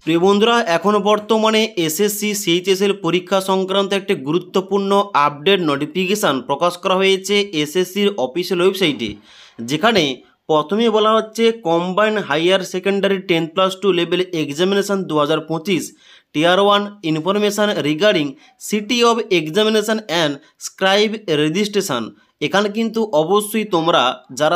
প্রিয় বন্ধুরা, এখনও বর্তমানে এসএসসি সিএইচএসএল পরীক্ষা সংক্রান্ত একটি গুরুত্বপূর্ণ আপডেট নোটিফিকেশান প্রকাশ করা হয়েছে এসএসসির অফিসিয়াল ওয়েবসাইটে, যেখানে প্রথমে বলা হচ্ছে combined higher secondary 10+2 level examination 2025 tier 1 information regarding city of examination and scribe registration. এখানে কিন্তু অবশ্যই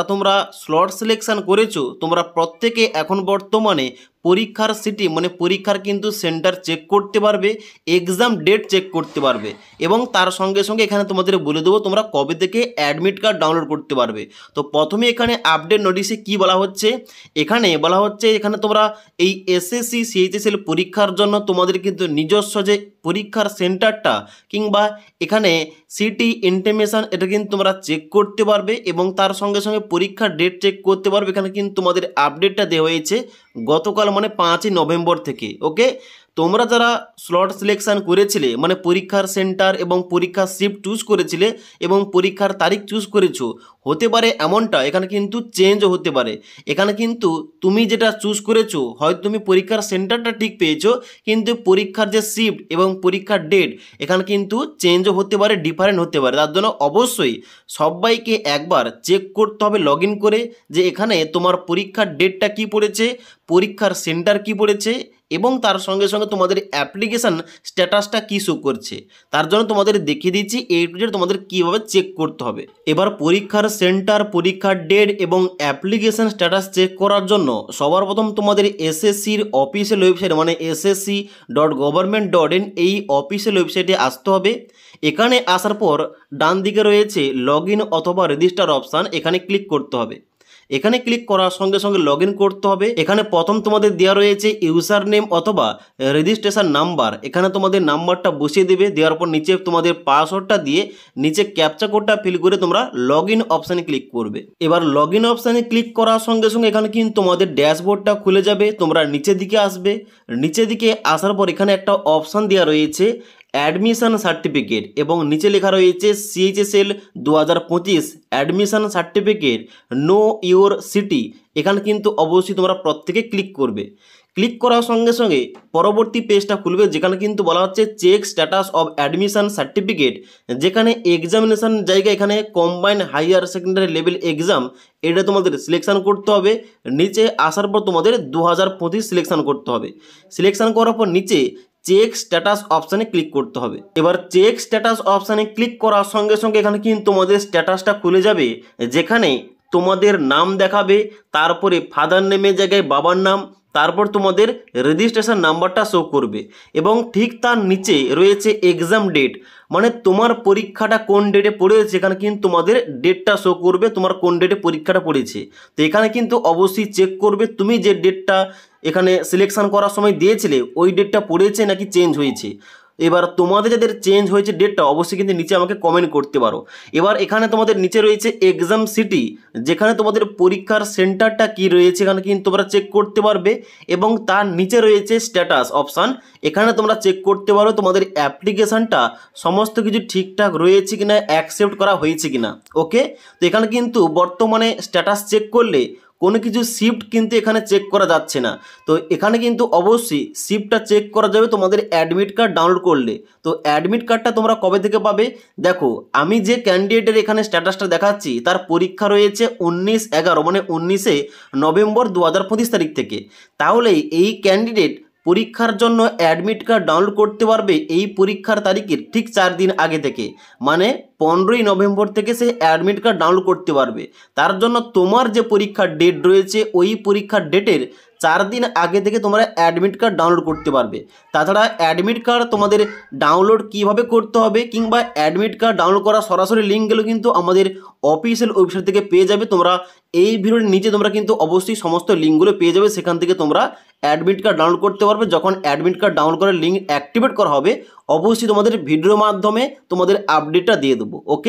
তোমরা স্লট সিলেকশান করেছো, তোমরা প্রত্যেকে এখন বর্তমানে পরীক্ষার সিটি মানে পরীক্ষার কিন্তু সেন্টার চেক করতে পারবে, এক্সাম ডেট চেক করতে পারবে এবং তার সঙ্গে সঙ্গে এখানে তোমাদের বলে দেবো তোমরা কবে থেকে অ্যাডমিট কার্ড ডাউনলোড করতে পারবে। তো প্রথমে এখানে আপডেট নোটিশে কি বলা হচ্ছে, এখানে তোমরা এই এসএসসি সিএইচএসএল পরীক্ষার জন্য তোমাদের কিন্তু নিজস্ব যে পরীক্ষার সেন্টারটা কিংবা এখানে সিটি ইন্টিমেশন এটা কিন্তু তোমরা চেক করতে পারবে এবং তার সঙ্গে সঙ্গে পরীক্ষার ডেট চেক করতে পারবে। এখানে কিন্তু তোমাদের আপডেটটা দেওয়া হয়েছে গতকাল মানে 5ই নভেম্বর থেকে। ওকে, তোমরা যারা স্লট সিলেকশান করেছিলে মানে পরীক্ষার সেন্টার এবং পরীক্ষার শিফট চুজ করেছিলে এবং পরীক্ষার তারিখ চুজ করেছো, হতে পারে এমনটা এখানে কিন্তু চেঞ্জও হতে পারে। এখানে কিন্তু তুমি যেটা চুজ করেছো হয়তো তুমি পরীক্ষার সেন্টারটা ঠিক পেয়েছো, কিন্তু পরীক্ষার যে শিফট এবং পরীক্ষার ডেট এখানে কিন্তু চেঞ্জও হতে পারে, ডিফারেন্ট হতে পারে। তার জন্য অবশ্যই সবাইকে একবার চেক করতে হবে লগ ইন করে যে এখানে তোমার পরীক্ষার ডেটটা কি পড়েছে, পরীক্ষার সেন্টার কি পড়েছে এবং তার সঙ্গে সঙ্গে তোমাদের অ্যাপ্লিকেশান স্ট্যাটাসটা কী শো করছে। তার জন্য তোমাদের দেখিয়ে দিচ্ছি এই টু জেড তোমাদের কীভাবে চেক করতে হবে। এবার পরীক্ষার সেন্টার, পরীক্ষার ডেট এবং অ্যাপ্লিকেশান স্ট্যাটাস চেক করার জন্য সবার প্রথম তোমাদের এসএসসির অফিসিয়াল ওয়েবসাইট মানে ssc.government.in এই অফিসিয়াল ওয়েবসাইটে আসতে হবে। এখানে আসার পর ডান দিকে রয়েছে লগ ইন অথবা রেজিস্টার অপশান, এখানে ক্লিক করতে হবে। এখানে ক্লিক করার সঙ্গে সঙ্গে লগ ইন করতে হবে। এখানে প্রথম তোমাদের দেওয়া রয়েছে ইউজার নেম অথবা রেজিস্ট্রেশন নাম্বার, এখানে তোমাদের নাম্বারটা বসিয়ে দেবে, দেওয়ার পর নিচে তোমাদের পাসওয়ার্ডটা দিয়ে নিচে ক্যাপচা কোডটা ফিল করে তোমরা লগ ইন অপশানে ক্লিক করবে। এবার লগ ইন অপশানে ক্লিক করার সঙ্গে সঙ্গে এখানে কিন্তু তোমাদের ড্যাশবোর্ডটা খুলে যাবে। তোমরা নিচের দিকে আসবে, নিচের দিকে আসার পর এখানে একটা অপশান দেওয়া রয়েছে অ্যাডমিশন সার্টিফিকেট এবং নিচে লেখা রয়েছে CHSL 2025 admission certificate no your city. এখানে কিন্তু অবশ্যই তোমরা প্রত্যেকে ক্লিক করবে। ক্লিক করার সঙ্গে সঙ্গে পরবর্তী পেজটা খুলবে, যেখানে কিন্তু বলা হচ্ছে check status of admission certificate, যেখানে এক্সামিনেশন জায়গা এখানে combined higher secondary level exam এটা তোমাদের সিলেকশান করতে হবে। নিচে আসার পর তোমাদের 2025 সিলেকশান করতে হবে। সিলেকশান করার পর নিচে চেক স্ট্যাটাস অপশানে ক্লিক করতে হবে। এবার চেক স্ট্যাটাস অপশানে ক্লিক করার সঙ্গে সঙ্গে এখানে কিন্তু তোমাদের স্ট্যাটাসটা খুলে যাবে, যেখানে তোমাদের নাম দেখাবে, তারপরে ফাদার নেমের জায়গায় বাবার নাম, তারপর তোমাদের রেজিস্ট্রেশন নাম্বারটা শো করবে এবং ঠিক তার নিচে রয়েছে এক্সাম ডেট, মানে তোমার পরীক্ষাটা কোন ডেটে পড়েছে এখানে কিন্তু তোমাদের ডেটটা শো করবে, তোমার কোন ডেটে পরীক্ষাটা পড়েছে। তো এখানে কিন্তু অবশ্যই চেক করবে তুমি যে ডেটটা এখানে সিলেকশান করার সময় দিয়েছিলে ওই ডেটটা পড়েছে নাকি চেঞ্জ হয়েছে। এবার তোমাদের যাদের চেঞ্জ হয়েছে ডেটটা অবশ্যই কিন্তু নিচে আমাকে কমেন্ট করতে পারো। এবার এখানে তোমাদের নিচে রয়েছে এক্সাম সিটি, যেখানে তোমাদের পরীক্ষার সেন্টারটা কি রয়েছে এখানে কিন্তু তোমরা চেক করতে পারবে এবং তার নিচে রয়েছে স্ট্যাটাস অপশান, এখানে তোমরা চেক করতে পারো তোমাদের অ্যাপ্লিকেশানটা সমস্ত কিছু ঠিকঠাক রয়েছে কিনা, অ্যাকসেপ্ট করা হয়েছে কিনা। ওকে, তো এখানে কিন্তু বর্তমানে স্ট্যাটাস চেক করলে কোনো কিছু শিফট কিন্তু এখানে চেক করা যাচ্ছে না। তো এখানে কিন্তু অবশ্যই শিফটটা চেক করা যাবে তোমাদের অ্যাডমিট কার্ড ডাউনলোড করলে। তো অ্যাডমিট কার্ডটা তোমরা কবে থেকে পাবে, দেখো আমি যে ক্যান্ডিডেটের এখানে স্ট্যাটাসটা দেখাচ্ছি তার পরীক্ষা রয়েছে 19/11 মানে 19শে নভেম্বর 2025 তারিখ থেকে। তাহলে এই ক্যান্ডিডেট পরীক্ষার জন্য অ্যাডমিট কার্ড ডাউনলোড করতে পারবে এই পরীক্ষার তারিখের ঠিক 4 দিন আগে থেকে, মানে 15ই নভেম্বর থেকে সে অ্যাডমিট কার্ড ডাউনলোড করতে পারবে। তার জন্য তোমার যে পরীক্ষার ডেট রয়েছে ওই পরীক্ষার ডেটের 4 দিন আগে থেকে তোমরা অ্যাডমিট কার্ড ডাউনলোড করতে পারবে। তাছাড়া অ্যাডমিট কার্ড তোমাদের ডাউনলোড কিভাবে করতে হবে কিংবা অ্যাডমিট কার্ড ডাউনলোড করা সরাসরি লিঙ্কগুলো কিন্তু আমাদের অফিসিয়াল ওয়েবসাইট থেকে পেয়ে যাবে। তোমরা এই ভিডিওর নিচে তোমরা কিন্তু অবশ্যই সমস্ত লিঙ্কগুলো পেয়ে যাবে, সেখান থেকে তোমরা অ্যাডমিট কার্ড ডাউনলোড করতে পারবে। যখন অ্যাডমিট কার্ড ডাউনলোড করার লিঙ্ক অ্যাক্টিভেট করা হবে অবশ্যই তোমাদের ভিডিওর মাধ্যমে তোমাদের আপডেটটা দিয়ে দেবো। ওকে।